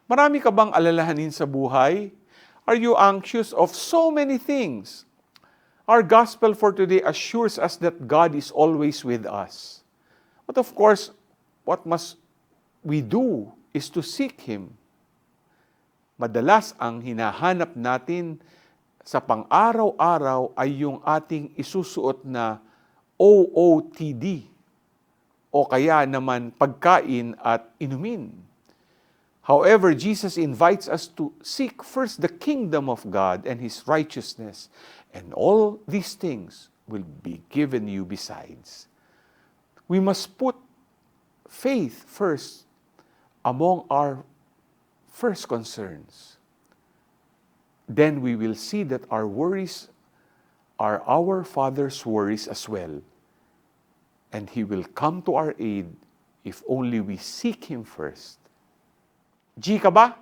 Marami ka bang alalahanin sa buhay? Are you anxious of so many things? Our gospel for today assures us that God is always with us. But of course, what must we do is to seek Him. Madalas ang hinahanap natin sa pang-araw-araw ay yung ating isusuot na OOTD o kaya naman pagkain at inumin. However, Jesus invites us to seek first the kingdom of God and His righteousness, and all these things will be given you besides. We must put faith first among our first concerns. Then we will see that our worries are our Father's worries as well, and He will come to our aid if only we seek Him first. G ka ba?